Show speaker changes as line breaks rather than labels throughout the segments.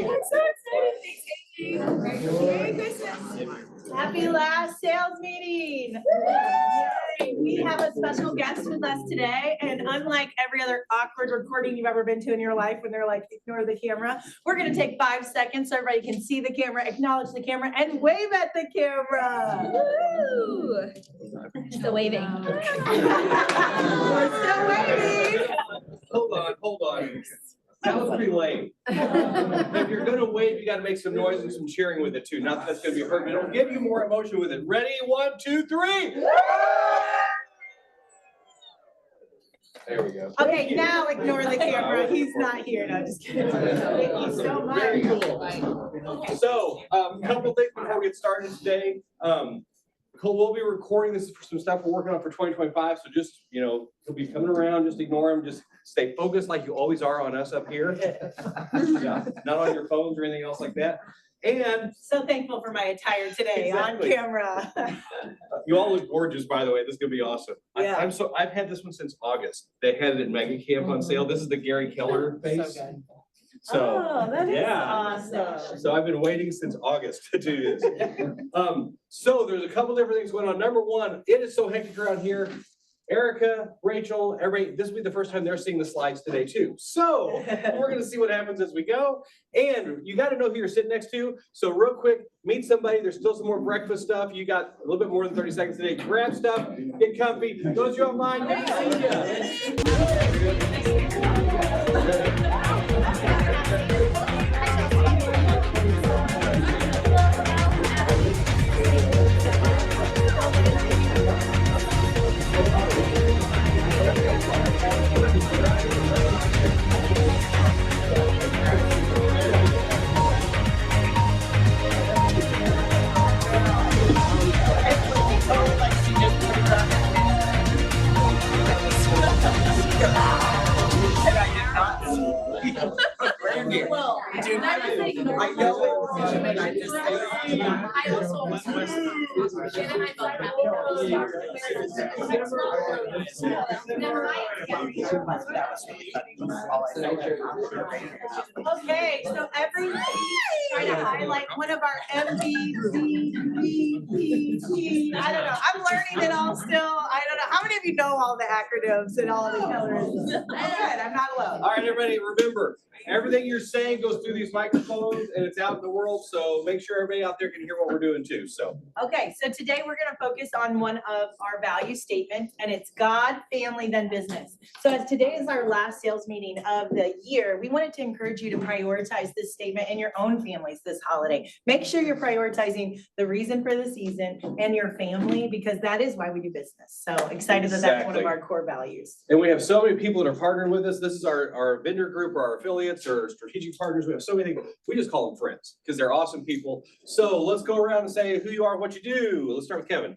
so excited. Thanks, Angie. Merry Christmas. Happy last sales meeting. Yay. We have a special guest with us today, and unlike every other awkward recording you've ever been to in your life when they're like, ignore the camera, we're gonna take 5 seconds so everybody can see the camera, acknowledge the camera, and wave at the camera. Woo! Still waving. We're still waving.
Hold on. That was pretty late. If you're gonna wave, you gotta make some noise and some cheering with it too. Not that that's gonna be hurt, but it'll give you more emotion with it. Ready? 1, 2, 3. There we go.
Okay, now ignore the camera. He's not here. No, just kidding. Thank you so much.
Very cool. So, a couple things before we get started today. Cole will be recording this for some stuff we're working on for 2025. So just, he'll be coming around, just ignore him. Just stay focused like you always are on us up here. Yeah, not on your phones or anything else like that. And
so thankful for my attire today on camera.
You all look gorgeous, by the way. This is gonna be awesome.
Yeah.
I've had this one since August. They had it at Mega Camp on sale. This is the Gary Keller face.
So good.
So
that is
yeah.
awesome.
So I've been waiting since August to do this. So there's a couple different things going on. Number one, it is so hectic around here. Erica, Rachel, everybody, this will be the first time they're seeing the slides today too. So we're gonna see what happens as we go. And you gotta know who you're sitting next to. So real quick, meet somebody. There's still some more breakfast stuff. You got a little bit more than 30 seconds today. Grab stuff, get comfy. Those of you online, good to see you.
Okay, so everybody try to highlight one of our MVPPT. I don't know. I'm learning it all still. I don't know. How many of you know all the acronyms and all the colors? Good. I'm not alone.
All right, everybody, remember, everything you're saying goes through these microphones and it's out in the world. So make sure everybody out there can hear what we're doing too. So.
Okay, so today we're going to focus on one of our value statements, and it's God, family, then business. So as today is our last sales meeting of the year, we wanted to encourage you to prioritize this statement in your own families this holiday. Make sure you're prioritizing the reason for the season and your family, because that is why we do business. So excited that that's one of our core values.
And we have so many people that are partnering with us. This is our vendor group or our affiliates or strategic partners. We have so many things. We just call them friends because they're awesome people. So let's go around and say who you are, what you do. Let's start with Kevin.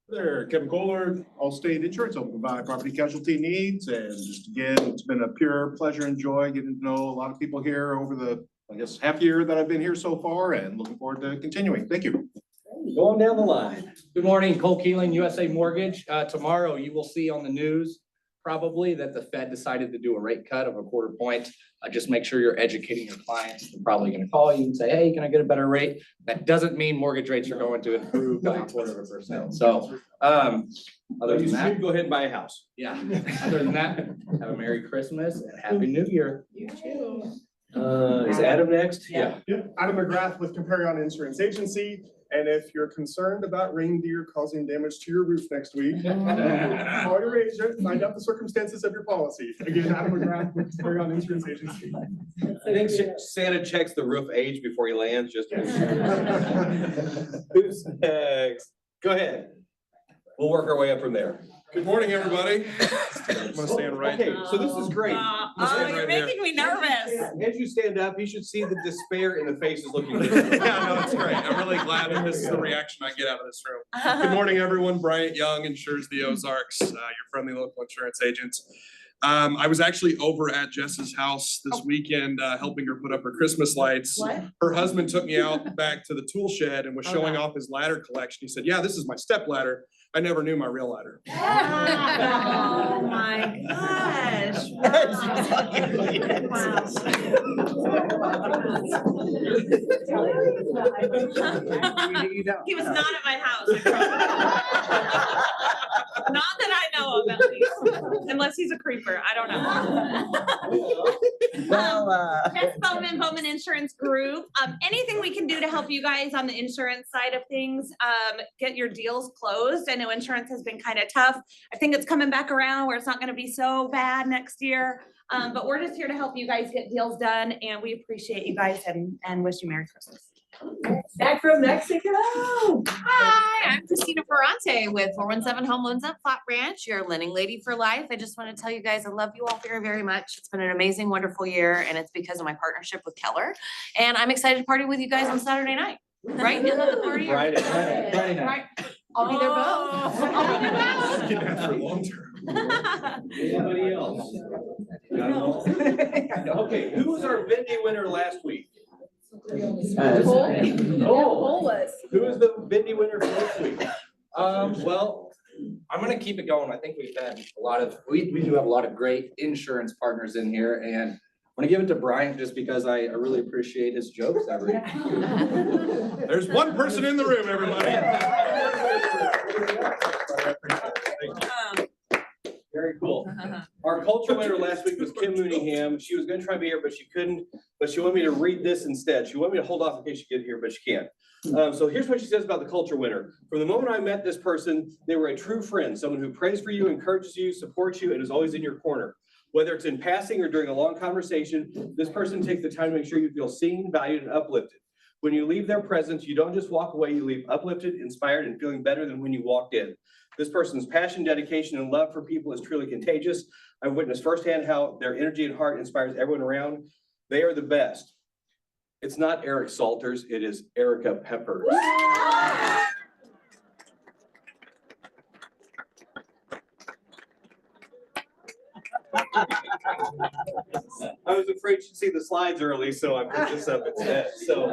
There, Kevin Kohler, Allstate Insurance, I'll provide property casualty needs, and just again, it's been a pure pleasure and joy getting to know a lot of people here over the, I guess, half year that I've been here so far, and looking forward to continuing. Thank you.
Going down the line.
Good morning, Cole Keeling, USA Mortgage. Tomorrow you will see on the news probably that the Fed decided to do a rate cut of 1/4 point. Just make sure you're educating your clients. They're probably going to call you and say, hey, can I get a better rate? That doesn't mean mortgage rates are going to improve by 1/4%. So other than that,
Go ahead and buy a house.
yeah, other than that, have a Merry Christmas and Happy New Year.
You too.
Is Adam next?
Yeah.
Adam McGrath with Comparion Insurance Agency. And if you're concerned about reindeer causing damage to your roof next week, call your agent, find out the circumstances of your policy. Again, Adam McGrath with Comparion Insurance Agency.
I think Santa checks the roof age before he lands, just to make sure. Who's next? Go ahead. We'll work our way up from there.
Good morning, everybody. I'm gonna stand right
Okay,
here.
so this is great.
You're making me nervous.
As you stand up, you should see the despair in the faces looking at you.
Yeah, no, it's great. I'm really glad that this is the reaction I get out of this room. Good morning, everyone. Bryant Young, Insures the Ozarks, your friendly local insurance agents. I was actually over at Jess's house this weekend, helping her put up her Christmas lights.
What?
Her husband took me out back to the tool shed and was showing off his ladder collection. He said, yeah, this is my step ladder. I never knew my real ladder.
Oh my gosh. Wow. He was not at my house. I promise. Not that I know of, at least, unless he's a creeper, I don't know. That's Bowman Insurance Group. Anything we can do to help you guys on the insurance side of things, get your deals closed. I know insurance has been kind of tough. I think it's coming back around where it's not gonna be so bad next year. But we're just here to help you guys get deals done, and we appreciate you guys and wish you Merry Christmas.
Back from Mexico.
Hi, I'm Christina Ferrante with 417 Home Loans at Flat Branch, your lending lady for life. I just want to tell you guys, I love you all very, very much. It's been an amazing, wonderful year, and it's because of my partnership with Keller. And I'm excited to party with you guys on Saturday night, right? You love the party?
Friday.
Right. I'll be there both. I'll be there both.
Getting after long term.
Anybody else? Okay, who was our Vindy winner last week?
was.
Who is the Vindy winner for this week?
Well, I'm gonna keep it going. I think we've had a lot of, we do have a lot of great insurance partners in here, and I'm gonna give it to Bryant just because I really appreciate his jokes every.
There's one person in the room, everybody.
Very cool. Our culture winner last week was Kim Mooneyham. She was gonna try to be here, but she couldn't, but she wanted me to read this instead. She wanted me to hold off in case she get here, but she can't. So here's what she says about the culture winner. From the moment I met this person, they were a true friend, someone who prays for you, encourages you, supports you, and is always in your corner. Whether it's in passing or during a long conversation, this person takes the time to make sure you feel seen, valued, and uplifted. When you leave their presence, you don't just walk away, you leave uplifted, inspired, and feeling better than when you walked in. This person's passion, dedication, and love for people is truly contagious. I've witnessed firsthand how their energy and heart inspires everyone around. They are the best. It's not Eric Salters, it is Erica Peppers. I was afraid she'd see the slides early, so I put this up instead. So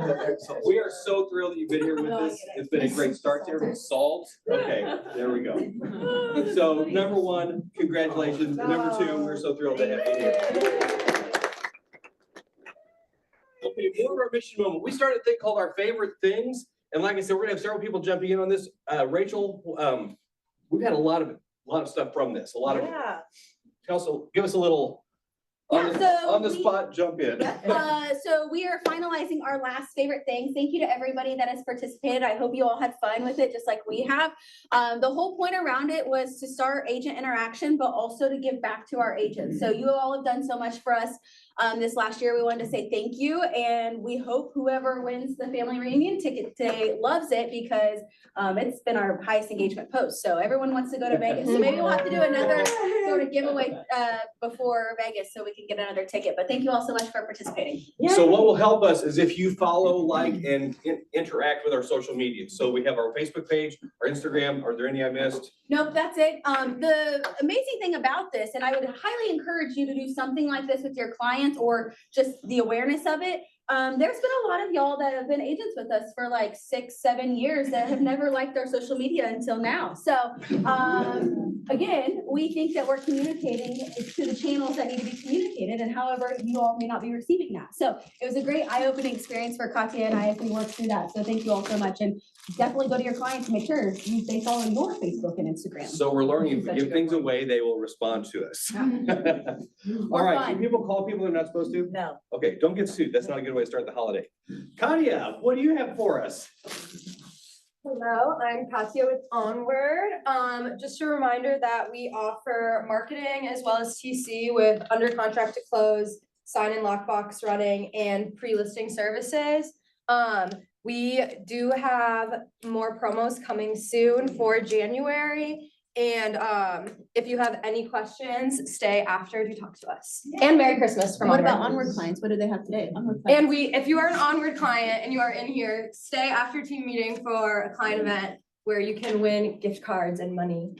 we are so thrilled that you've been here with us. It's been a great start to everything. Salt. Okay, there we go. So number one, congratulations. Number two, we're so thrilled to have you here. Okay, more of our mission moment. We started a thing called Our Favorite Things. And like I said, we're gonna have several people jumping in on this. Rachel, we've had a lot of stuff from this,
Yeah.
Also, give us a little
Yeah, so
on the
we-
spot, jump in.
So we are finalizing our last favorite things. Thank you to everybody that has participated. I hope you all had fun with it, just like we have. The whole point around it was to start agent interaction, but also to give back to our agents. So you all have done so much for us. This last year, we wanted to say thank you, and we hope whoever wins the family reunion ticket today loves it because it's been our highest engagement post. So everyone wants to go to Vegas. So maybe we'll have to do another sort of giveaway before Vegas so we can get another ticket. But thank you all so much for participating.
So what will help us is if you follow, like, and interact with our social media. So we have our Facebook page, our Instagram. Are there any I missed?
Nope, that's it. The amazing thing about this, and I would highly encourage you to do something like this with your clients or just the awareness of it. There's been a lot of y'all that have been agents with us for like 6-7 years that have never liked our social media until now. So again, we think that we're communicating to the channels that need to be communicated, and however, you all may not be receiving that. So it was a great eye-opening experience for Katya and I as we worked through that. So thank you all so much, and definitely go to your clients and make sure they follow your Facebook and Instagram.
So we're learning, if we give things away, they will respond to us. All right,
fun.
can people call people they're not supposed to?
No.
Okay, don't get sued. That's not a good way to start the holiday. Katya, what do you have for us?
Hello, I'm Katya with Onward. Just a reminder that we offer marketing as well as TC with under contract to close, sign and lockbox running, and pre-listing services. We do have more promos coming soon for January. And if you have any questions, stay after to talk to us. And Merry Christmas from
What
Onward.
about Onward clients? What do they have today? Onward clients.
And if you are an Onward client and you are in here, stay after team meeting for a client event where you can win gift cards and money.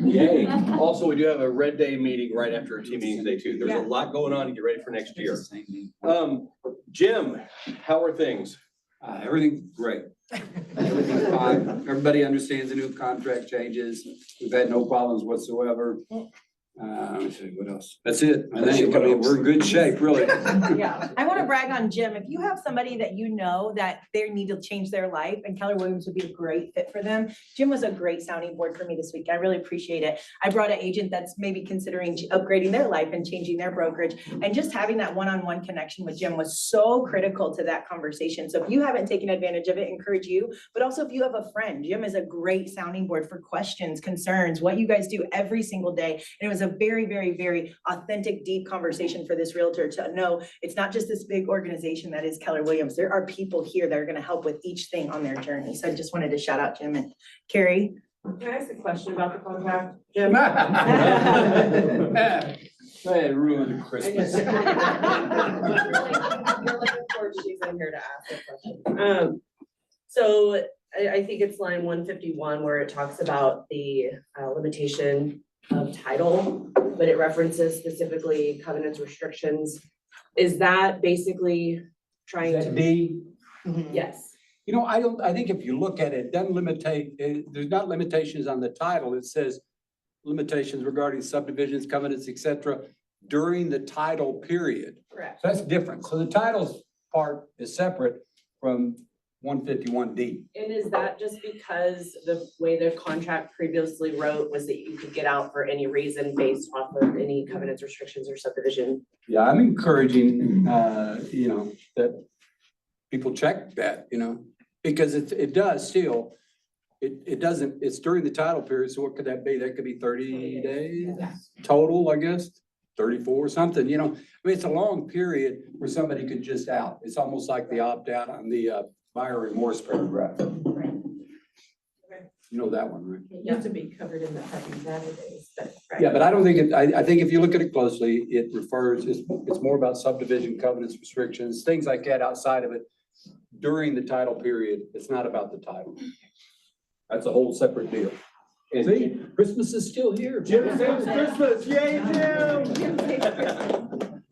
Yay. Also, we do have a Red Day meeting right after our team meeting today too. There's a lot going on to get ready for next year. Jim, how are things?
Everything's great. Everything's fine. Everybody understands the new contract changes. We've had no problems whatsoever. Let me see, what else? That's it. I think, I mean, we're in good shape, really.
Yeah, I want to brag on Jim. If you have somebody that you know that they need to change their life and Keller Williams would be a great fit for them, Jim was a great sounding board for me this week. I really appreciate it. I brought an agent that's maybe considering upgrading their life and changing their brokerage. And just having that one-on-one connection with Jim was so critical to that conversation. So if you haven't taken advantage of it, encourage you. But also if you have a friend, Jim is a great sounding board for questions, concerns, what you guys do every single day. And it was a very, very, very authentic, deep conversation for this realtor to know it's not just this big organization that is Keller Williams. There are people here that are going to help with each thing on their journey. So I just wanted to shout out Jim and Carrie.
Can I ask a question about the contract, Jim?
Hey, ruined Christmas.
You're looking forward, she's in here to ask a question. So I think it's line 151 where it talks about the limitation of title, but it references specifically covenants, restrictions. Is that basically trying to?
D,
Yes.
you know, I think if you look at it, it doesn't limitate, there's not limitations on the title. It says limitations regarding subdivisions, covenants, et cetera, during the title period.
Correct.
So that's different. So the titles part is separate from 151D.
And is that just because the way the contract previously wrote was that you could get out for any reason based off of any covenants, restrictions, or subdivision?
Yeah, I'm encouraging, you know, that people check that, you know, because it does still, it doesn't, it's during the title period, so what could that be? That could be 30 days total, I guess, 34, something, you know. I mean, it's a long period where somebody could just out. It's almost like the opt-out on the buyer remorse paragraph. You know that one, right?
It used to be covered in the Hudson database, but.
Yeah, but I don't think it, I think if you look at it closely, it refers, it's more about subdivision, covenants, restrictions, things like that outside of it during the title period. It's not about the title. That's a whole separate deal.
And
See, Christmas is still here.
Jim saves Christmas, yay, Jim!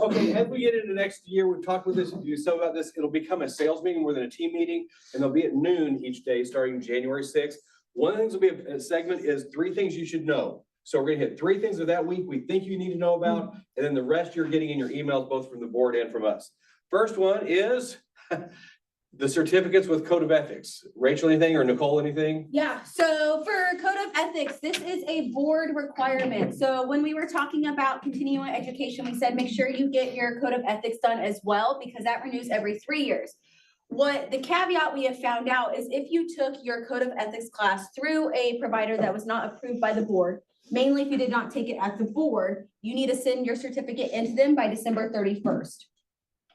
Okay, as we get into next year, we've talked with this, you so about this, it'll become a sales meeting more than a team meeting, and they'll be at noon each day, starting January 6th. One of the things will be a segment is 3 things you should know. So we're gonna hit 3 things of that week we think you need to know about, and then the rest you're getting in your emails, both from the board and from us. First one is the certificates with Code of Ethics. Rachel, anything, or Nicole, anything?
Yeah, so for Code of Ethics, this is a board requirement. So when we were talking about continuing education, we said, make sure you get your Code of Ethics done as well, because that renews every 3 years. What the caveat we have found out is if you took your Code of Ethics class through a provider that was not approved by the board, mainly if you did not take it at the board, you need to send your certificate into them by December 31st.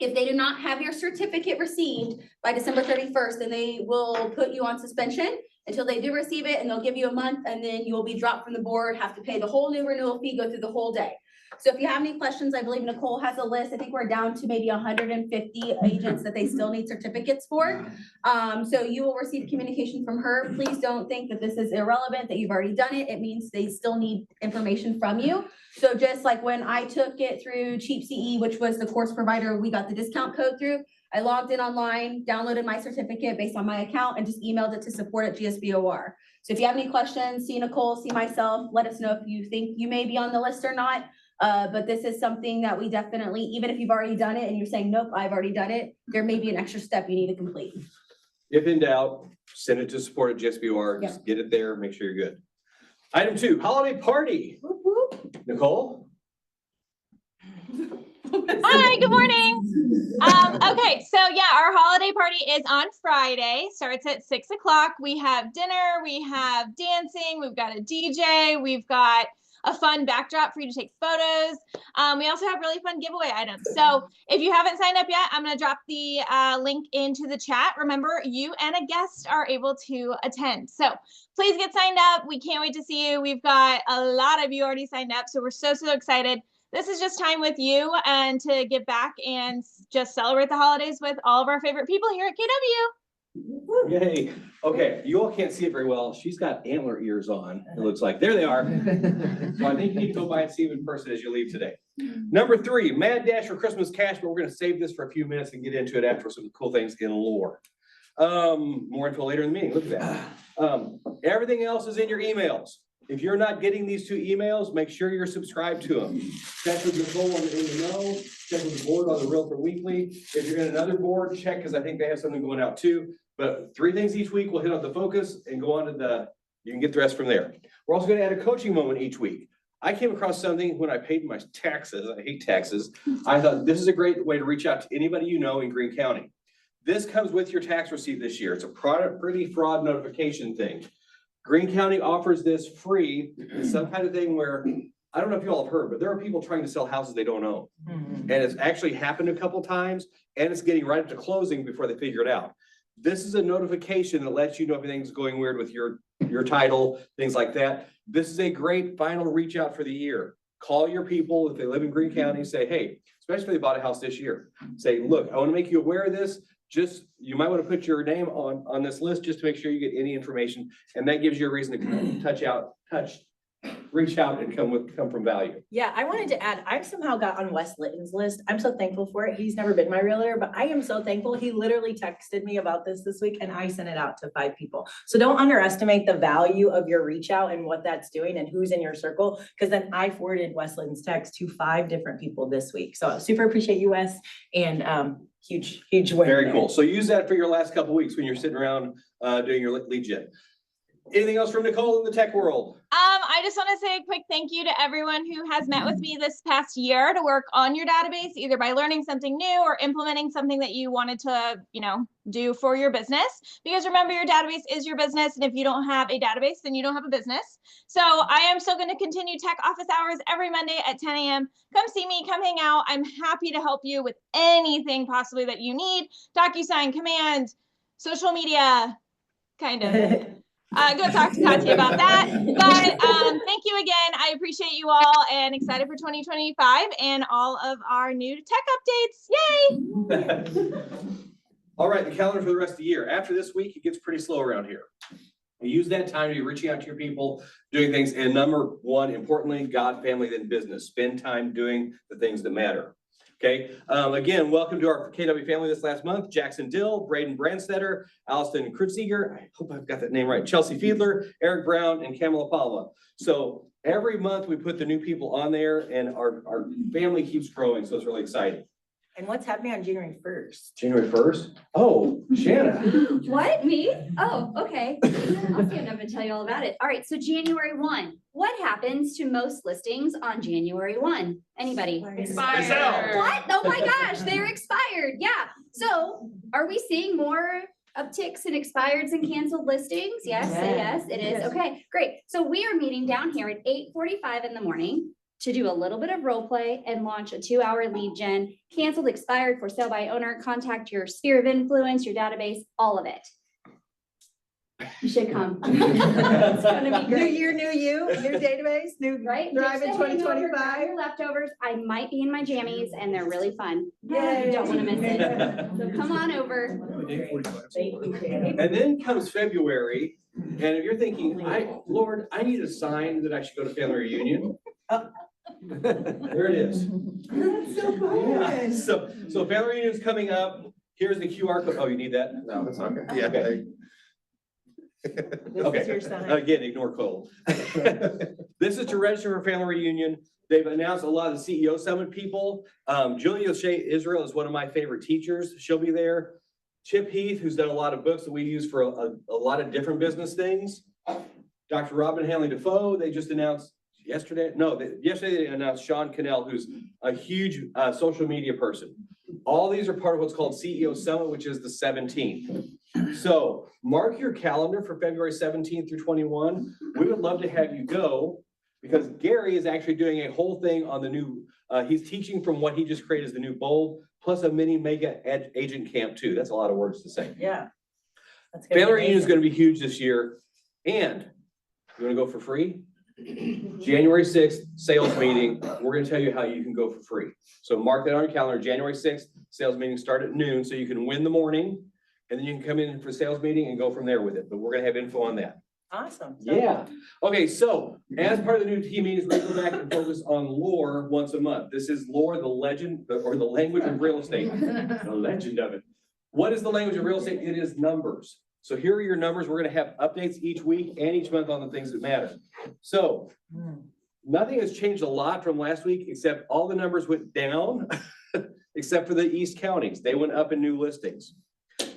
If they do not have your certificate received by December 31st, then they will put you on suspension until they do receive it, and they'll give you a month, and then you will be dropped from the board, have to pay the whole new renewal fee, go through the whole day. So if you have any questions, I believe Nicole has a list. I think we're down to maybe 150 agents that they still need certificates for. So you will receive communication from her. Please don't think that this is irrelevant, that you've already done it. It means they still need information from you. So just like when I took it through Cheap CE, which was the course provider we got the discount code through, I logged in online, downloaded my certificate based on my account, and just emailed it to support@GSBOR. So if you have any questions, see Nicole, see myself, let us know if you think you may be on the list or not. But this is something that we definitely, even if you've already done it and you're saying, nope, I've already done it, there may be an extra step you need to complete.
If in doubt, send it to support@GSBOR, just get it there, make sure you're good. Item 2, holiday party.
Whoop, whoop.
Nicole?
Hi, good morning. Okay, so yeah, our holiday party is on Friday, starts at 6 o'clock. We have dinner, we have dancing, we've got a DJ, we've got a fun backdrop for you to take photos. We also have really fun giveaway items. So if you haven't signed up yet, I'm gonna drop the link into the chat. Remember, you and a guest are able to attend. So please get signed up. We can't wait to see you. We've got a lot of you already signed up, so we're so excited. This is just time with you and to give back and just celebrate the holidays with all of our favorite people here at KW.
Yay. Okay, you all can't see it very well. She's got antler ears on, it looks like. There they are. So I think you need to go by and see them in person as you leave today. Number 3, Mad Dash for Christmas cash, but we're gonna save this for a few minutes and get into it after some cool things in lore. More info later in the meeting, look at that. Everything else is in your emails. If you're not getting these 2 emails, make sure you're subscribed to them. Check with Nicole on the In the Know, check with the board on the Realtor Weekly. If you're in another board, check, because I think they have something going out too. But 3 things each week, we'll hit on the focus and go on to you can get the rest from there. We're also gonna add a coaching moment each week. I came across something when I paid my taxes, I hate taxes. I thought this is a great way to reach out to anybody you know in Greene County. This comes with your tax receipt this year. It's a pretty fraud notification thing. Greene County offers this free. It's some kind of thing where, I don't know if you all have heard, but there are people trying to sell houses they don't own. And it's actually happened a couple times, and it's getting right up to closing before they figure it out. This is a notification that lets you know if anything's going weird with your title, things like that. This is a great final reach out for the year. Call your people if they live in Greene County, say, hey, especially if they bought a house this year. Say, look, I want to make you aware of this. You might want to put your name on this list just to make sure you get any information. And that gives you a reason to reach out and come from value.
Yeah, I wanted to add, I've somehow got on Wes Litton's list. I'm so thankful for it. He's never been my realtor, but I am so thankful. He literally texted me about this week and I sent it out to 5 people. So don't underestimate the value of your reach out and what that's doing and who's in your circle. Because then I forwarded Wes Litton's text to 5 different people this week. So I super appreciate you, Wes, and huge win.
Very
there.
cool. So use that for your last couple weeks when you're sitting around doing your lead gen. Anything else from Nicole in the tech world?
I just want to say a quick thank you to everyone who has met with me this past year to work on your database, either by learning something new or implementing something that you wanted to, do for your business. Because remember, your database is your business. And if you don't have a database, then you don't have a business. So I am still going to continue tech office hours every Monday at 10 a.m. Come see me, come hang out. I'm happy to help you with anything possibly that you need. DocuSign, Command, social media, kind of. Go talk to Katya about that. But thank you again. I appreciate you all and excited for 2025 and all of our new tech updates. Yay!
All right, the calendar for the rest of the year. After this week, it gets pretty slow around here. You use that time to be reaching out to your people, doing things. And number 1, importantly, God, family, then business. Spend time doing the things that matter. Okay, again, welcome to our KW family this last month. Jackson Dill, Braden Brandstetter, Allison Krutziger, I hope I've got that name right, Chelsea Fiedler, Eric Brown, and Kamala Palma. So every month we put the new people on there and our family keeps growing, so it's really exciting.
And what's happening on January 1st?
January 1st? Oh, Shanna.
What, me? Oh, okay. I'll stand up and tell you all about it. All right, so January 1, what happens to most listings on January 1? Anybody?
Expired.
What? Oh my gosh, they're expired. Yeah. So are we seeing more upticks in expireds and canceled listings? Yes, say yes, it is. Okay, great. So we are meeting down here at 8:45 in the morning to do a little bit of role play and launch a 2-hour lead gen, canceled, expired, for sale by owner, contact your sphere of influence, your database, all of it. You should come. It's gonna be
New
great.
year, new you, new database, new
Right?
Thrive in
Ditch the hangover,
2025.
grab your leftovers. I might be in my jammies and they're really fun.
Yay.
You don't want to miss it. So come on over.
Thank you, Shannon.
And then comes February, and if you're thinking, Lord, I need a sign that I should go to family reunion. There it is.
That's so
Yeah,
fun.
so family reunion's coming up. Here's the QR code. Oh, you need that? No, that's okay.
Yeah.
Okay.
This is your sign.
Again, ignore Cole. This is to register for family reunion. They've announced a lot of the CEO Summit people. Julia Shea Israel is one of my favorite teachers. She'll be there. Chip Heath, who's done a lot of books that we use for a lot of different business things. Dr. Robin Hanley Defoe, they just announced yesterday they announced Sean Cannell, who's a huge social media person. All these are part of what's called CEO Summit, which is the 17th. So mark your calendar for February 17th through 21. We would love to have you go because Gary is actually doing a whole thing on the new, he's teaching from what he just created as the new Bold, plus a mini mega agent camp too. That's a lot of words to say.
Yeah. That's gonna be
Family reunion is
amazing.
going to be huge this year. And you want to go for free? January 6th, sales meeting. We're going to tell you how you can go for free. So mark that on your calendar. January 6th, sales meeting start at noon. So you can win the morning and then you can come in for sales meeting and go from there with it. But we're going to have info on that.
Awesome.
Yeah. Okay. So as part of the new team meetings, we go back and focus on lore once a month. This is lore, the legend or the language of real estate. The legend of it. What is the language of real estate? It is numbers. So here are your numbers. We're gonna have updates each week and each month on the things that matter. So nothing has changed a lot from last week, except all the numbers went down, except for the east counties. They went up in new listings.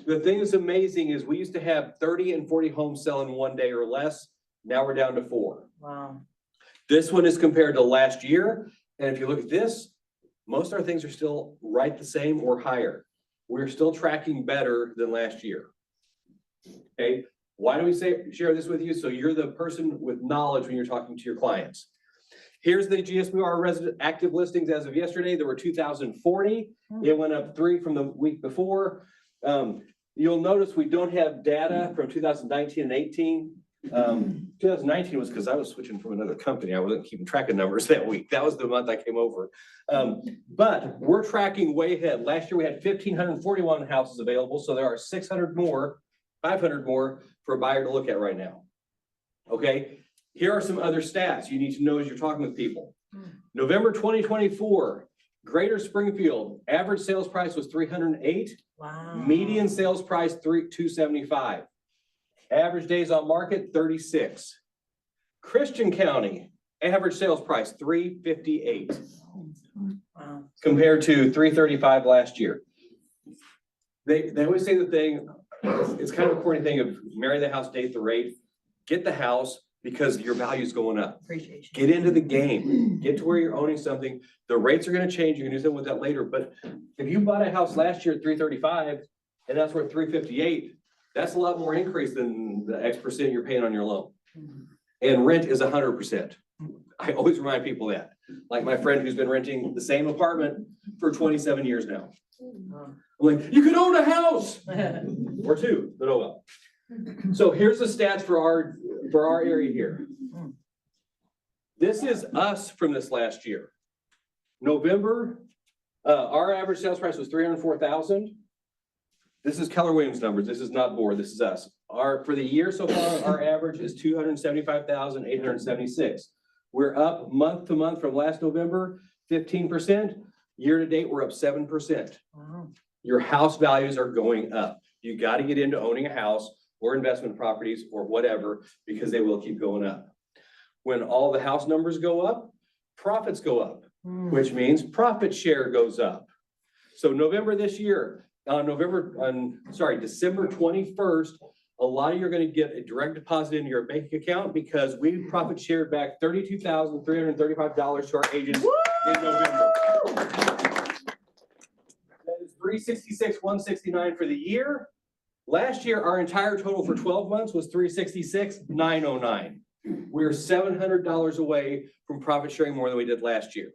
The thing that's amazing is we used to have 30 and 40 homes sell in one day or less. Now we're down to 4.
Wow.
This one is compared to last year. And if you look at this, most of our things are still right the same or higher. We're still tracking better than last year. Okay, why do we share this with you? So you're the person with knowledge when you're talking to your clients. Here's the GSBR resident active listings as of yesterday. There were 2,040. It went up 3 from the week before. You'll notice we don't have data from 2019 and 18. 2019 was because I was switching from another company. I wasn't keeping track of numbers that week. That was the month I came over. But we're tracking way ahead. Last year we had 1,541 houses available. So there are 600 more, 500 more for a buyer to look at right now. Okay, here are some other stats you need to know as you're talking with people. November 2024, Greater Springfield, average sales price was 308.
Wow.
Median sales price 275. Average days on market 36. Christian County, average sales price 358.
Wow.
Compared to 335 last year. They always say the thing, it's kind of a corny thing of marry the house, date the rate. Get the house because your value is going up.
Appreciation.
Get into the game. Get to where you're owning something. The rates are gonna change. You can do something with that later. But if you bought a house last year at 335 and that's worth 358, that's a lot more increase than the X percent you're paying on your loan. And rent is 100%. I always remind people that. Like my friend who's been renting the same apartment for 27 years now. I'm like, you could own a house or 2, but oh well. So here's the stats for our area here. This is us from this last year. November, our average sales price was 304,000. This is Keller Williams numbers. This is not board. This is us. For the year so far, our average is 275,876. We're up month to month from last November, 15%. Year to date, we're up 7%.
Wow.
Your house values are going up. You got to get into owning a house or investment properties or whatever, because they will keep going up. When all the house numbers go up, profits go up, which means profit share goes up. So November this year, December 21st, a lot of you are going to get a direct deposit into your bank account because we profit shared back $32,335 to our agents in November. That is $366,169 for the year. Last year, our entire total for 12 months was $366,909. We're $700 away from profit sharing more than we did last year.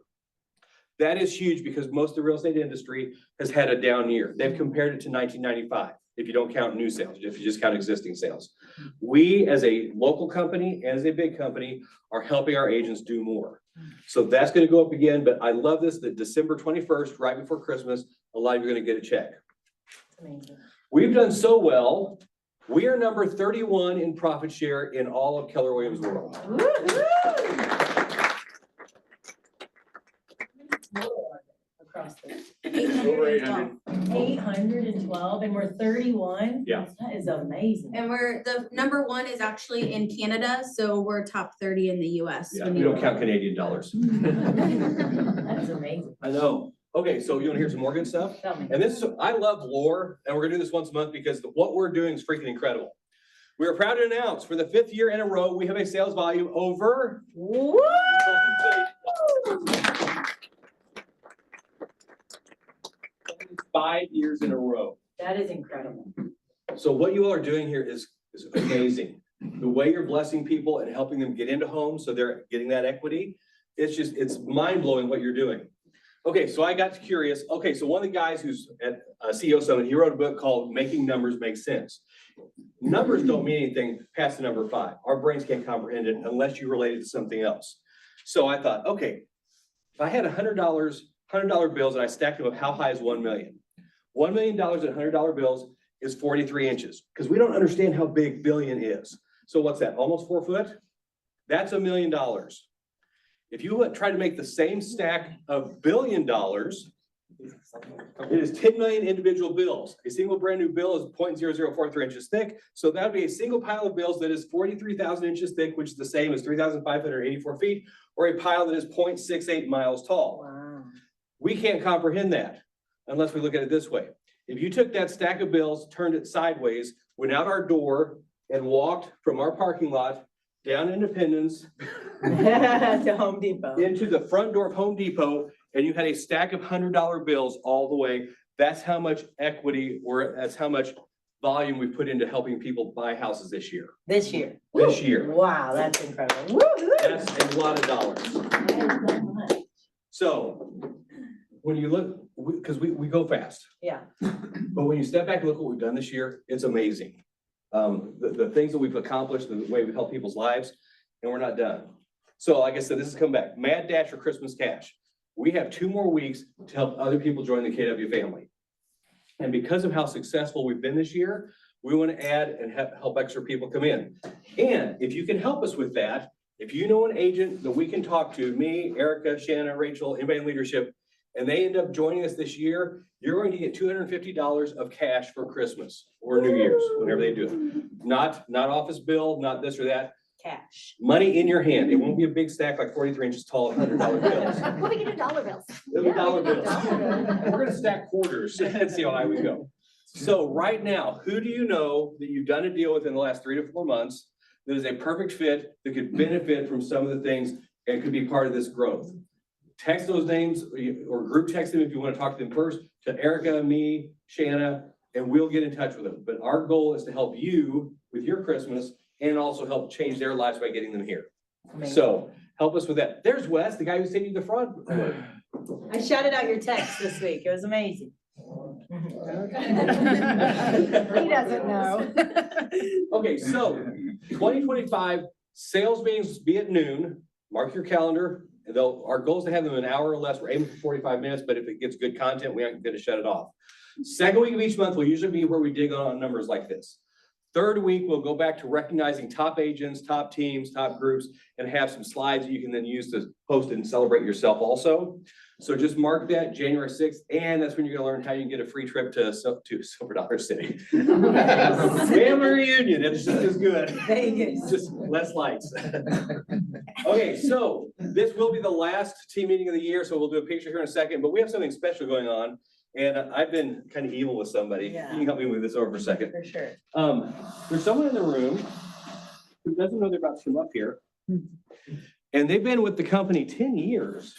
That is huge because most of the real estate industry has had a down year. They've compared it to 1995, if you don't count new sales, if you just count existing sales. We, as a local company, as a big company, are helping our agents do more. So that's gonna go up again, but I love this, that December 21st, right before Christmas, a lot of you are gonna get a check.
Amazing.
We've done so well. We are number 31 in profit share in all of Keller Williams world.
Across the.
Over 800.
812 and we're 31?
Yeah.
That is amazing.
And the number 1 is actually in Canada, so we're top 30 in the US.
Yeah, we don't count Canadian dollars.
That's amazing.
I know. Okay, so you wanna hear some more good stuff?
Tell me.
And this is, I love lore, and we're gonna do this once a month because what we're doing is freaking incredible. We are proud to announce for the 5th year in a row, we have a sales volume over.
Woo!
5 years in a row.
That is incredible.
So what you all are doing here is amazing. The way you're blessing people and helping them get into homes so they're getting that equity, it's mind blowing what you're doing. Okay, so I got curious. Okay, so one of the guys who's at CEO Summit, he wrote a book called Making Numbers Make Sense. Numbers don't mean anything past the number 5. Our brains can't comprehend it unless you relate it to something else. So I thought, okay, if I had $100 bills and I stacked them up, how high is 1 million? $1 million in $100 bills is 43 inches because we don't understand how big billion is. So what's that? Almost 4 foot? That's $1 million. If you try to make the same stack of $1 billion, It is 10 million individual bills. A single brand new bill is 0.0043 inches thick. So that would be a single pile of bills that is 43,000 inches thick, which is the same as 3,584 feet, or a pile that is 0.68 miles tall.
Wow.
We can't comprehend that unless we look at it this way. If you took that stack of bills, turned it sideways, went out our door and walked from our parking lot down Independence
To Home Depot.
into the front door of Home Depot, and you had a stack of $100 bills all the way, that's how much equity or that's how much volume we put into helping people buy houses this year.
This year.
This year.
Wow, that's incredible. Woo-hoo.
That's a lot of dollars. So when you look, because we go fast,
Yeah.
but when you step back and look what we've done this year, it's amazing. The things that we've accomplished, the way we've helped people's lives, and we're not done. So like I said, this is come back. Mad Dash or Christmas Cash. We have 2 more weeks to help other people join the KW family. And because of how successful we've been this year, we want to add and help extra people come in. And if you can help us with that, if you know an agent that we can talk to, me, Erica, Shanna, Rachel, anybody in leadership, and they end up joining us this year, you're going to get $250 of cash for Christmas or New Year's, whenever they do it. Not office bill, not this or that.
Cash.
Money in your hand. It won't be a big stack like 43 inches tall, $100 bills.
Well, we can do dollar bills.
It'll be dollar bills. We're gonna stack quarters and see how high we go. So right now, who do you know that you've done a deal with in the last 3 to 4 months that is a perfect fit, that could benefit from some of the things and could be part of this growth? Text those names or group text them if you want to talk to them first, to Erica, me, Shanna, and we'll get in touch with them. But our goal is to help you with your Christmas and also help change their lives by getting them here.
Amazing.
So help us with that. There's Wes, the guy who sent you the fraud.
I shouted out your text this week. It was amazing. He doesn't know.
Okay, so 2025 sales meetings be at noon. Mark your calendar. Our goal is to have them an hour or less. We're aiming for 45 minutes, but if it gets good content, we aren't going to shut it off. Second week of each month will usually be where we dig on numbers like this. Third week, we'll go back to recognizing top agents, top teams, top groups, and have some slides that you can then use to post it and celebrate yourself also. So just mark that January 6th, and that's when you're gonna learn how you can get a free trip to Silver Dollar City. Family reunion, it's just as good.
Vegas.
Just less lights. Okay, so this will be the last team meeting of the year, so we'll do a picture here in a second, but we have something special going on. And I've been kind of evil with somebody.
Yeah.
You can help me move this over for a second.
For sure.
There's someone in the room who doesn't know they're about to come up here. And they've been with the company 10 years.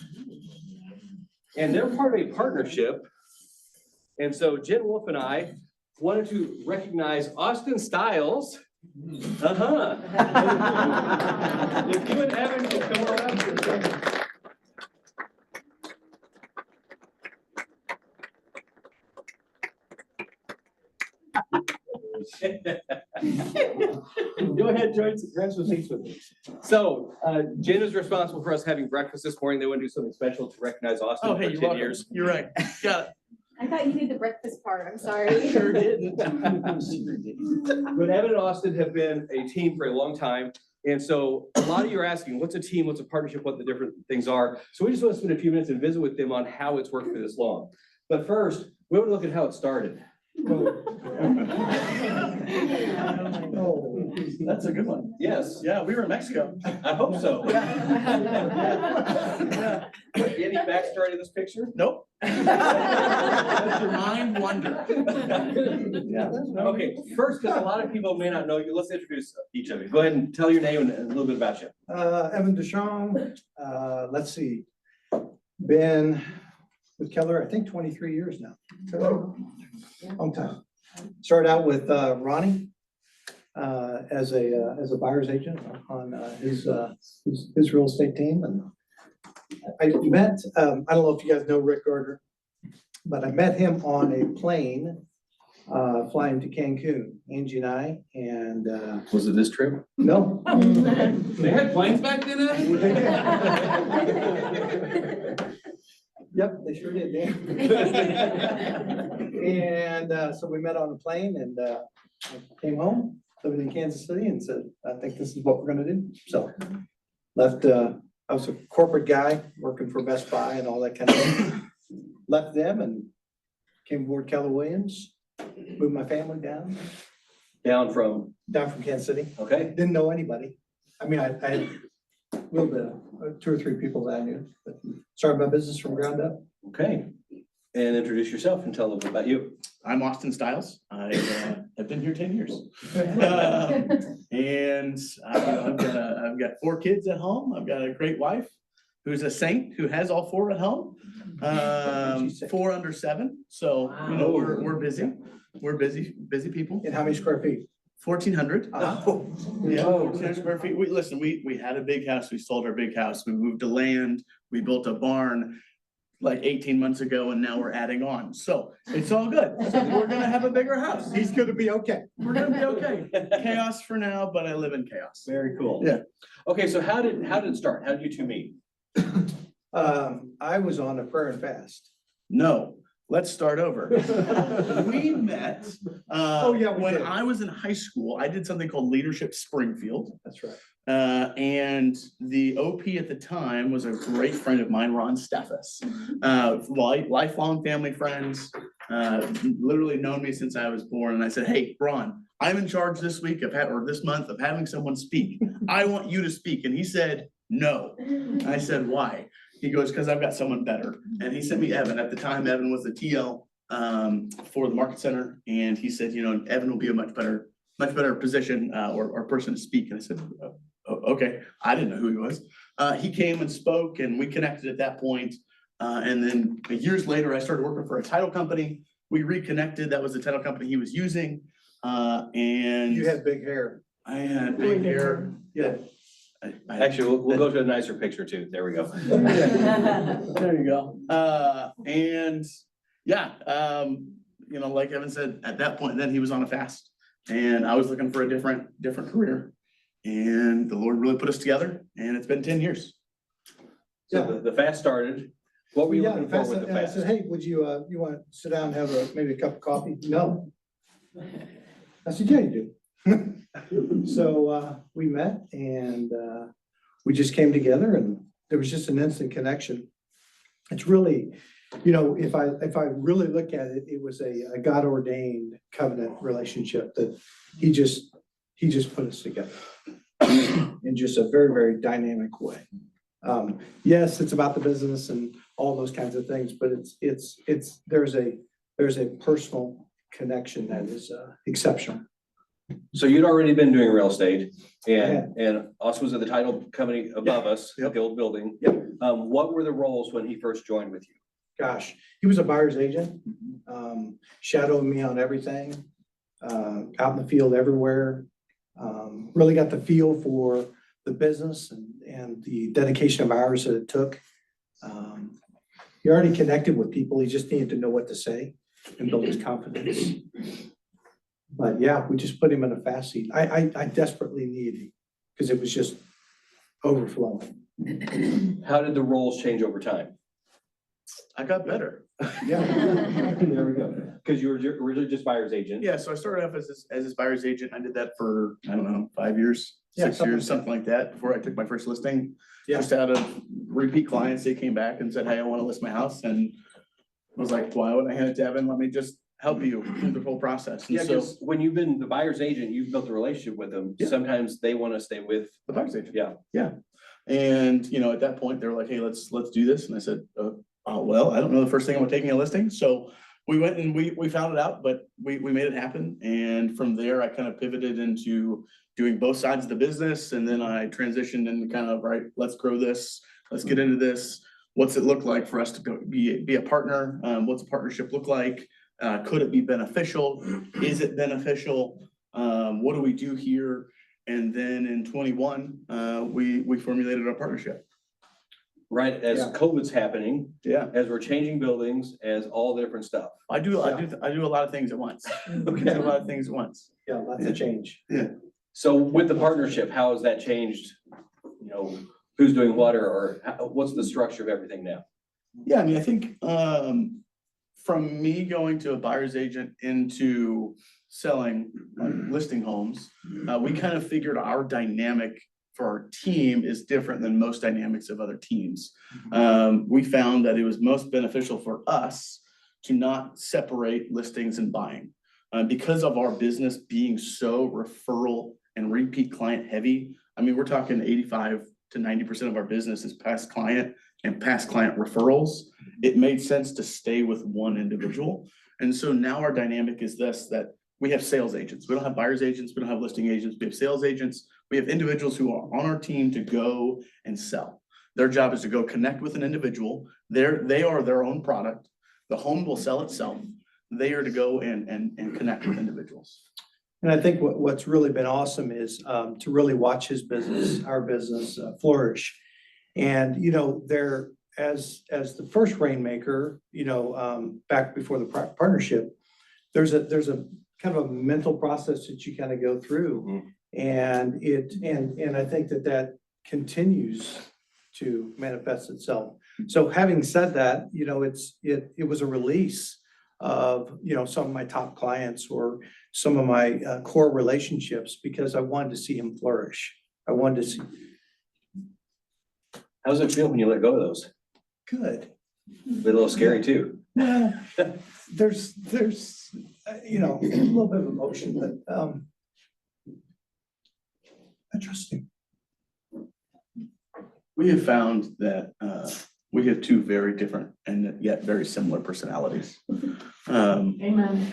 And they're part of a partnership. And so Jen Wolf and I wanted to recognize Austin Stiles. Uh-huh. If you and Evan could come on up here. Go ahead, grab some seats with me. So Jen is responsible for us having breakfast this morning. They want to do something special to recognize Austin
Oh,
for
hey,
10
you're welcome.
years.
You're right. Got it.
I thought you did the breakfast part, I'm sorry.
Sure did.
But Evan and Austin have been a team for a long time. And so a lot of you are asking, what's a team, what's a partnership, what the different things are. So we just want to spend a few minutes and visit with them on how it's worked for this long. But first, we want to look at how it started.
Oh, that's a good one.
Yes,
Yeah, we were in Mexico.
I hope so.
Yeah.
Any backstory to this picture?
Nope. Does your mind wander? Yeah.
Okay, first, because a lot of people may not know you, let's introduce each of you. Go ahead and tell your name and a little bit about you.
Evan Deschamps, let's see, been with Keller, I think 23 years now. Long time. Started out with Ronnie as a buyer's agent on his real estate team. And I met, I don't know if you guys know Rick Gardner, but I met him on a plane flying to Cancun, Angie and I, and
Was it this trip?
no.
They had planes back then?
Yep, they sure did, Dan. And so we met on the plane and I came home, living in Kansas City, and said, I think this is what we're gonna do. So left, I was a corporate guy working for Best Buy and all that kind of thing. left them and came aboard Keller Williams, moved my family
Down from,
down from Kansas City.
okay,
Didn't know anybody. I mean, I had a little bit of, 2 or 3 people that I knew, but started my business from ground up.
okay. And introduce yourself and tell them about you.
I'm Austin Stiles. I have been here 10 years. And I've got 4 kids at home. I've got a great wife who's a saint who has all 4 at home. 4 under 7. So, you know, we're busy. We're busy people.
And how many square feet?
1,400.
Oh.
Yeah, 1,400 square feet. We had a big house. We sold our big house. We moved to land. We built a barn like 18 months ago, and now we're adding on. So it's all good. So we're gonna have a bigger house.
He's gonna be okay.
We're gonna be okay. Chaos for now, but I live in chaos.
Very cool.
Yeah.
Okay, so how did it start? How did you two meet?
I was on a prayer and fast.
No, let's start over. We met,
yeah, we
when
did.
I was in high school. I did something called Leadership Springfield.
That's right.
And the OP at the time was a great friend of mine, Ron Steffes. Lifelong family friends, literally known me since I was born. And I said, hey, Ron, I'm in charge this week or this month of having someone speak. I want you to speak. And he said, no. I said, why? He goes, because I've got someone better. And he sent me Evan. At the time, Evan was the TL for the market center. And he said, you know, Evan will be a much better position or person to speak. And I said, okay, I didn't know who he was. He came and spoke and we connected at that point. And then years later, I started working for a title company. We reconnected. That was the title company he was using. And
You had big hair.
I had big hair. Yeah.
Actually, we'll go to a nicer picture too. There we go.
There you go. And yeah, you know, like Evan said, at that point, then he was on a fast and I was looking for a different career. And the Lord really put us together and it's been 10 years.
So the fast started. What were you
Yeah,
looking
the
for
fast,
with the
and I
fast?
said, hey, would you want to sit down and have maybe a cup of coffee? No. I said, yeah, you do. So we met and we just came together and there was just an instant connection. It's really, you know, if I really look at it, it was a God ordained covenant relationship that he just put us together in just a very, very dynamic way. Yes, it's about the business and all those kinds of things, but there's a personal connection that is exceptional.
So you'd already been doing real estate and Austin was at the title company above us, at the old building.
Yep.
What were the roles when he first joined with you?
Gosh, he was a buyer's agent, shadowing me on everything, out in the field everywhere. Really got the feel for the business and the dedication of hours that it took. He already connected with people. He just needed to know what to say and build his confidence. But yeah, we just put him in a fast seat. I desperately needed him because it was just overflowing.
How did the roles change over time?
I got better.
Yeah.
There we go. Because you were originally just buyer's agent.
Yeah, so I started off as this buyer's agent. I did that for, I don't know, 5 years,
Yeah,
6 years, something like that, before I took my first listing.
Yeah.
Just out of repeat clients, they came back and said, hey, I want to list my house. And I was like, why would I hand it to Evan? Let me just help you through the whole process. And
Yeah,
so
because when you've been the buyer's agent, you've built a relationship with them.
Yeah.
Sometimes they want to stay with.
the buyer's agent.
Yeah.
Yeah. And, you know, at that point, they were like, hey, let's do this. And I said, well, I don't know the first thing I'm taking a listing. So we went and we found it out, but we made it happen. And from there, I kind of pivoted into doing both sides of the business. And then I transitioned into kind of, right, let's grow this. Let's get into this. What's it look like for us to go be a partner? What's a partnership look like? Could it be beneficial? Is it beneficial? What do we do here? And then in 21, we formulated our partnership.
Right, as
Yeah.
COVID's happening,
Yeah,
as we're changing buildings, as all the different stuff.
I do a lot of things at once. I do a lot of things at once.
Yeah, lots of change.
So with the partnership, how has that changed? You know, who's doing what or what's the structure of everything now?
Yeah, I mean, I think from me going to a buyer's agent into selling listing homes, we kind of figured our dynamic for our team is different than most dynamics of other teams. We found that it was most beneficial for us to not separate listings and buying. Because of our business being so referral and repeat client heavy, I mean, we're talking 85 to 90% of our business is past client and past client referrals. It made sense to stay with one individual. And so now our dynamic is this, that we have sales agents. We don't have buyer's agents. We don't have listing agents. We have sales agents. We have individuals who are on our team to go and sell. Their job is to go connect with an individual. They are their own product. The home will sell itself. They are to go and connect with individuals.
And I think what's really been awesome is to really watch his business, our business flourish. And, you know, there, as the first Rainmaker, you know, back before the partnership, there's a kind of a mental process that you kind of go through. And I think that continues to manifest itself. So having said that, you know, it was a release of, you know, some of my top clients or some of my core relationships, because I wanted to see him flourish. I wanted to see.
How does it feel when you let go of those?
Good.
A little scary too.
Well, there's, you know, a little bit of emotion, but I trust him.
We have found that we have two very different and yet very similar personalities.
Amen.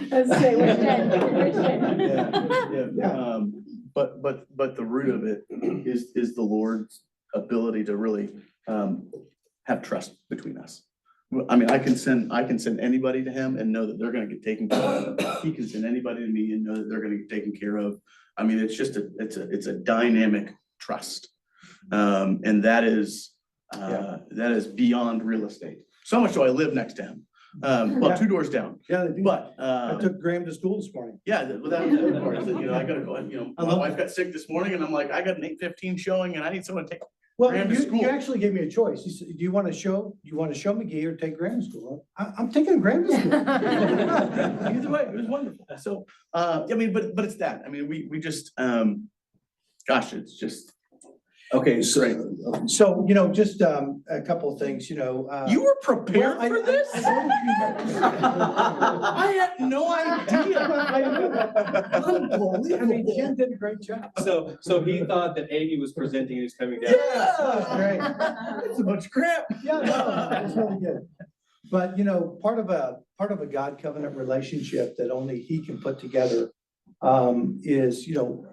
But the root of it is the Lord's ability to really have trust between us. I mean, I can send anybody to him and know that they're gonna get taken care of. He can send anybody to me and know that they're gonna get taken care of. I mean, it's just it's a dynamic trust. And that is beyond real estate. So much so I live next to him. Well, 2 doors down.
Yeah, they do.
But
I took Graham to school this morning.
yeah, without, you know, I gotta go, you know,
I
my
love
wife got sick this morning and I'm like, I got an 8:15 showing and I need someone to take.
Well,
Graham to
you
school.
actually gave me a choice. You said, do you want to show McGee or take Graham to school? I'm taking Graham to school.
Either way, it was wonderful. So, I mean, but it's that. I mean, we just, gosh, it's just.
Okay, so,
So, you know, just a couple of things, you know.
You were prepared
well,
for this? I had no idea.
I mean, Ken did a great job.
so he thought that Amy was presenting and he's coming down.
Yeah,
That's great.
it's a bunch of crap.
Yeah, no, that's really good. But, you know, part of a God covenant relationship that only he can put together is, you know,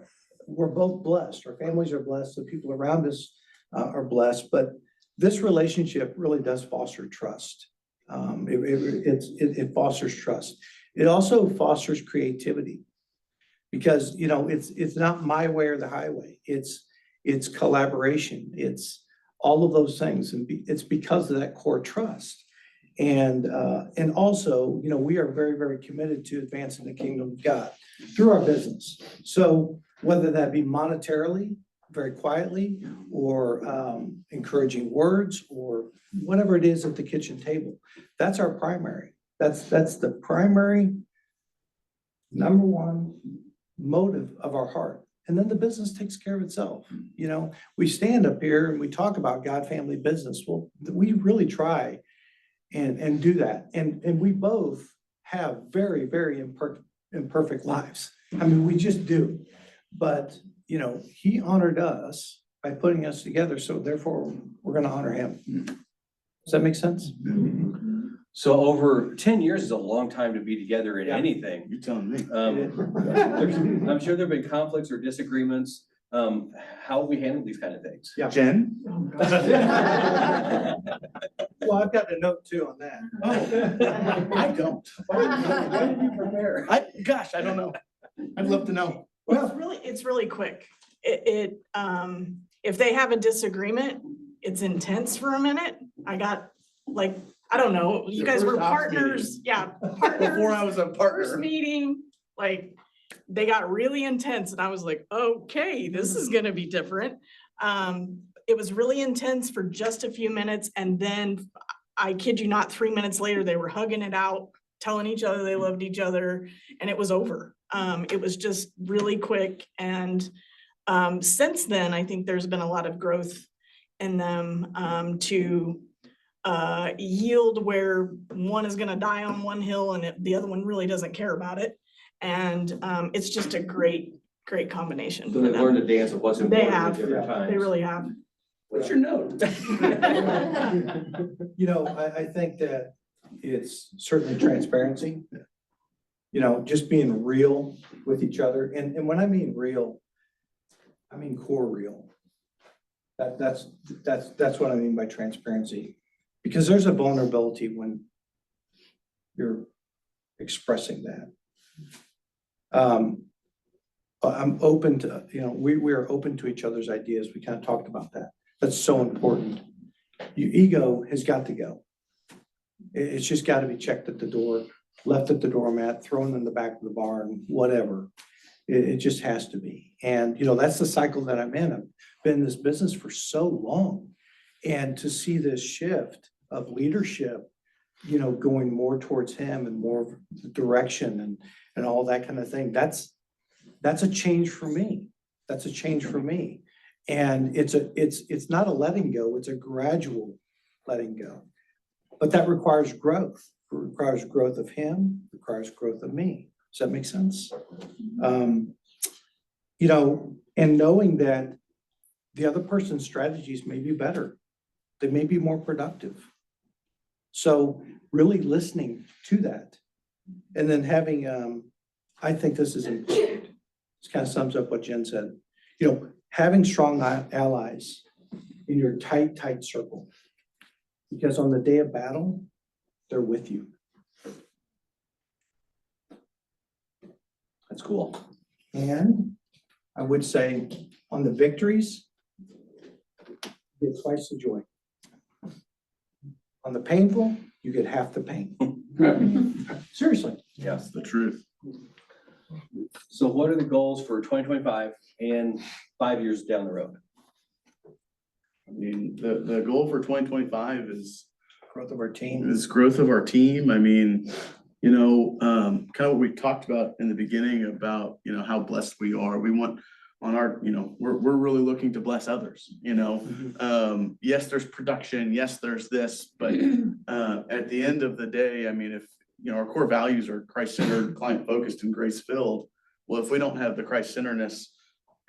we're both blessed. Our families are blessed. The people around us are blessed. But this relationship really does foster trust. It fosters trust. It also fosters creativity, because, you know, it's not my way or the highway. It's collaboration. It's all of those things, and it's because of that core trust. And also, you know, we are very, very committed to advancing the kingdom of God through our business. So whether that be monetarily, very quietly, or encouraging words, or whatever it is at the kitchen table, that's our primary. That's the primary number one motive of our heart. And then the business takes care of itself. You know, we stand up here and we talk about God family business. Well, we really try and do that. And we both have very, very imperfect lives. I mean, we just do. But, you know, he honored us by putting us together. So therefore, we're going to honor him. Does that make sense?
So over 10 years is a long time to be together in anything.
You're telling me.
I'm sure there've been conflicts or disagreements. How we handle these kind of things.
Yeah.
Jen?
Well, I've got a note too on that.
Oh, I don't.
Why did you prepare?
Gosh, I don't know. I'd love to know.
Well, it's really quick. If they have a disagreement, it's intense for a minute. I got like, I don't know, you guys were partners, yeah.
Before I was a partner.
First meeting, like, they got really intense and I was like, okay, this is gonna be different. It was really intense for just a few minutes, and then I kid you not, 3 minutes later, they were hugging it out, telling each other they loved each other, and it was over. It was just really quick, and Since then, I think there's been a lot of growth in them to yield where one is gonna die on one hill and the other one really doesn't care about it. And it's just a great combination.
So
for
they've
them.
learned to dance with what's
They
important at
have,
different times.
they really have.
What's your note?
You know, I think that it's certainly transparency. You know, just being real with each other. And when I mean real, I mean core real. That's what I mean by transparency. Because there's a vulnerability when you're expressing that. I'm open to, you know, we are open to each other's ideas. We kind of talked about that. That's so important. Your ego has got to go. It's just got to be checked at the door, left at the doormat, thrown in the back of the barn, whatever. It just has to be. And, you know, that's the cycle that I'm in. I've been in this business for so long. And to see this shift of leadership, you know, going more towards him and more of the direction and all that kind of thing, that's a change for me. That's a change for me. And it's not a letting go, it's a gradual letting go. But that requires growth. It requires growth of him, requires growth of me. Does that make sense? You know, and knowing that the other person's strategies may be better. They may be more productive. So really listening to that. And then having, I think this is important. This kind of sums up what Jen said. You know, having strong allies in your tight circle. Because on the day of battle, they're with you.
That's cool.
And I would say on the victories, you get twice the joy. On the painful, you get half the pain. Seriously.
Yes,
the truth.
So what are the goals for 2025 and 5 years down the road?
I mean, the goal for 2025 is
growth of our team.
Is growth of our team. I mean, you know, kind of what we talked about in the beginning about, you know, how blessed we are. We want on our, you know, we're really looking to bless others, you know. Yes, there's production, yes, there's this, but at the end of the day, I mean, if, you know, our core values are Christ-centered, client-focused, and grace-filled, well, if we don't have the Christ-centeredness,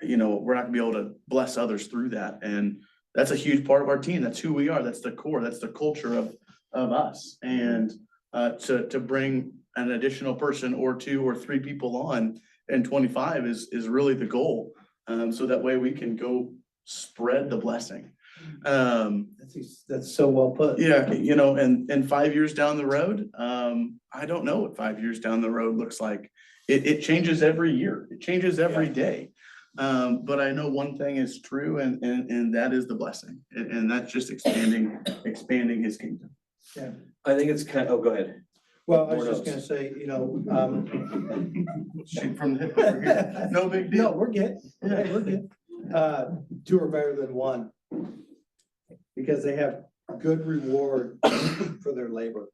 you know, we're not gonna be able to bless others through that. And that's a huge part of our team. That's who we are. That's the core. That's the culture of us. And to bring an additional person or two or three people on in 25 is really the goal. So that way we can go spread the blessing.
That's so well put.
Yeah, you know, and 5 years down the road, I don't know what 5 years down the road looks like. It changes every year. It changes every day. But I know one thing is true, and that is the blessing, and that's just expanding his kingdom.
Yeah.
I think it's kind of, oh, go ahead.
Well, I was just gonna say, you know,
shoot from the hip over here. No big deal.
No, we're good. Yeah, we're good. Two are better than one. Because they have good reward for their labor.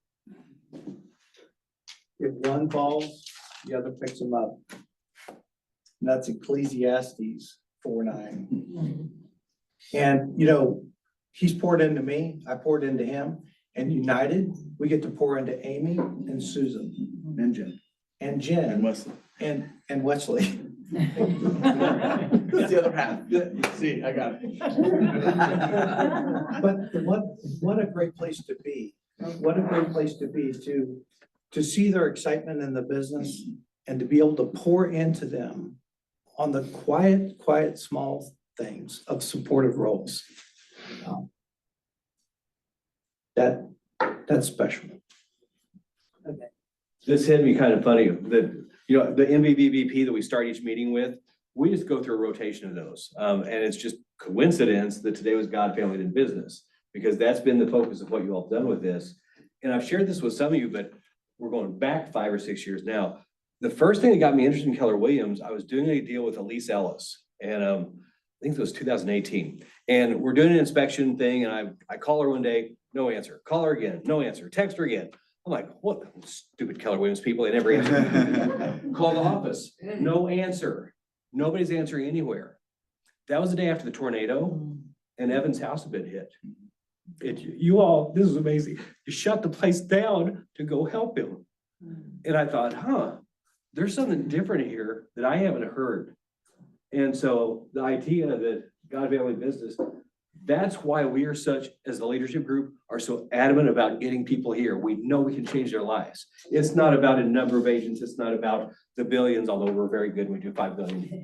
If one falls, the other picks them up. And that's Ecclesiastes 4:9. And, you know, he's poured into me, I poured into him, and united, we get to pour into Amy and Susan.
And Jen.
And Jen.
And Wesley.
And Wesley.
That's the other half. See, I got it.
But what a great place to be. What a great place to be to see their excitement in the business and to be able to pour into them on the quiet, small things of supportive roles. That's special.
This hit me kind of funny that, you know, the MVVVP that we start each meeting with, we just go through a rotation of those. And it's just coincidence that today was God, Family, and Business, because that's been the focus of what you all have done with this. And I've shared this with some of you, but we're going back 5 or 6 years now. The first thing that got me interested in Keller Williams, I was doing a deal with Elise Ellis, and I think it was 2018. And we're doing an inspection thing, and I call her one day, no answer. Call her again, no answer. Text her again. I'm like, what stupid Keller Williams people, they never answer. Call the office, no answer. Nobody's answering anywhere. That was the day after the tornado and Evan's house had been hit. You all, this is amazing. You shut the place down to go help him. And I thought, there's something different here that I haven't heard. And so the idea that God Family Business, that's why we are such, as the leadership group, are so adamant about getting people here. We know we can change their lives. It's not about a number of agents. It's not about the billions, although we're very good. We do 5 billion.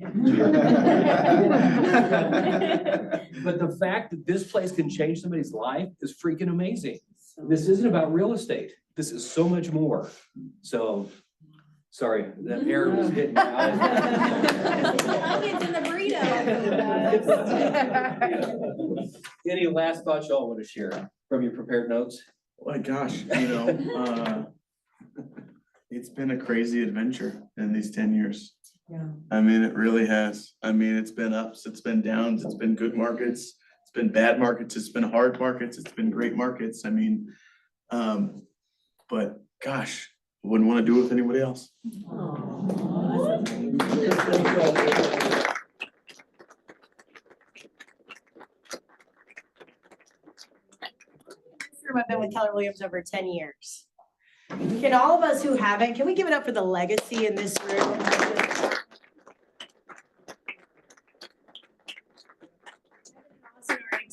But the fact that this place can change somebody's life is freaking amazing. This isn't about real estate. This is so much more. So, sorry, that air was hitting my eyes.
It's in the burrito.
Any last thoughts y'all want to share from your prepared notes?
My gosh, it's been a crazy adventure in these 10 years.
Yeah.
I mean, it really has. I mean, it's been ups, it's been downs, it's been good markets, it's been bad markets, it's been hard markets, it's been great markets. I mean, but gosh, wouldn't want to do it with anybody else.
I've been with Keller Williams over 10 years. Can all of us who haven't, can we give it up for the legacy in this room?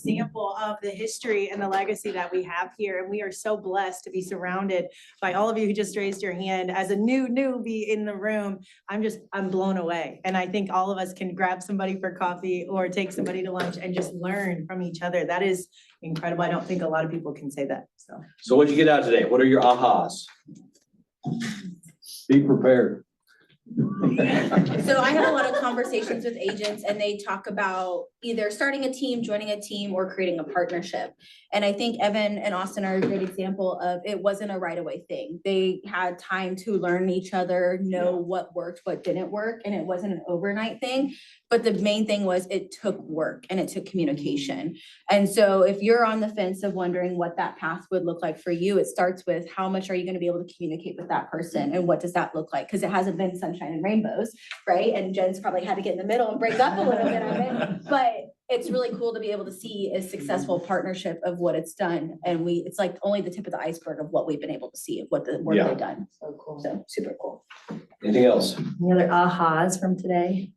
Example of the history and the legacy that we have here. And we are so blessed to be surrounded by all of you who just raised your hand. As a newbie in the room, I'm blown away. And I think all of us can grab somebody for coffee or take somebody to lunch and just learn from each other. That is incredible. I don't think a lot of people can say that, so.
So what'd you get out today? What are your ahas? Be prepared.
So I have a lot of conversations with agents and they talk about either starting a team, joining a team, or creating a partnership. And I think Evan and Austin are a great example of it wasn't a right away thing. They had time to learn each other, know what worked, what didn't work, and it wasn't an overnight thing. But the main thing was it took work and it took communication. And so if you're on the fence of wondering what that path would look like for you, it starts with how much are you going to be able to communicate with that person and what does that look like? Because it hasn't been sunshine and rainbows, right? And Jen's probably had to get in the middle and break up a little bit of it. But it's really cool to be able to see a successful partnership of what it's done. And it's like only the tip of the iceberg of what we've been able to see of what the work they've done.
So cool.
So super cool.
Anything else?
Any other ahas from today?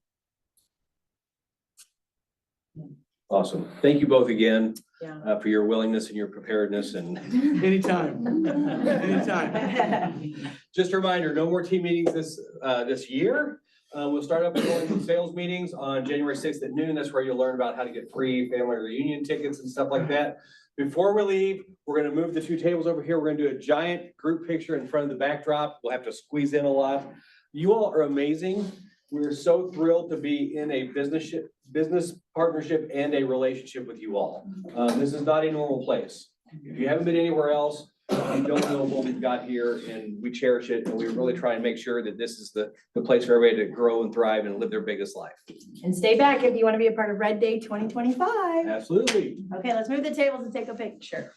Awesome. Thank you both again
Yeah.
for your willingness and your preparedness and
Anytime, anytime.
just a reminder, no more team meetings this year. We'll start up with going to sales meetings on January 6th at noon. That's where you'll learn about how to get free family reunion tickets and stuff like that. Before we leave, we're gonna move the 2 tables over here. We're gonna do a giant group picture in front of the backdrop. We'll have to squeeze in a lot. You all are amazing. We're so thrilled to be in a business partnership and a relationship with you all. This is not a normal place. If you haven't been anywhere else, you don't know what we've got here, and we cherish it, and we really try and make sure that this is the place for everybody to grow and thrive and live their biggest life.
And stay back if you want to be a part of Red Day 2025.
Absolutely.
Okay, let's move the tables and take a picture.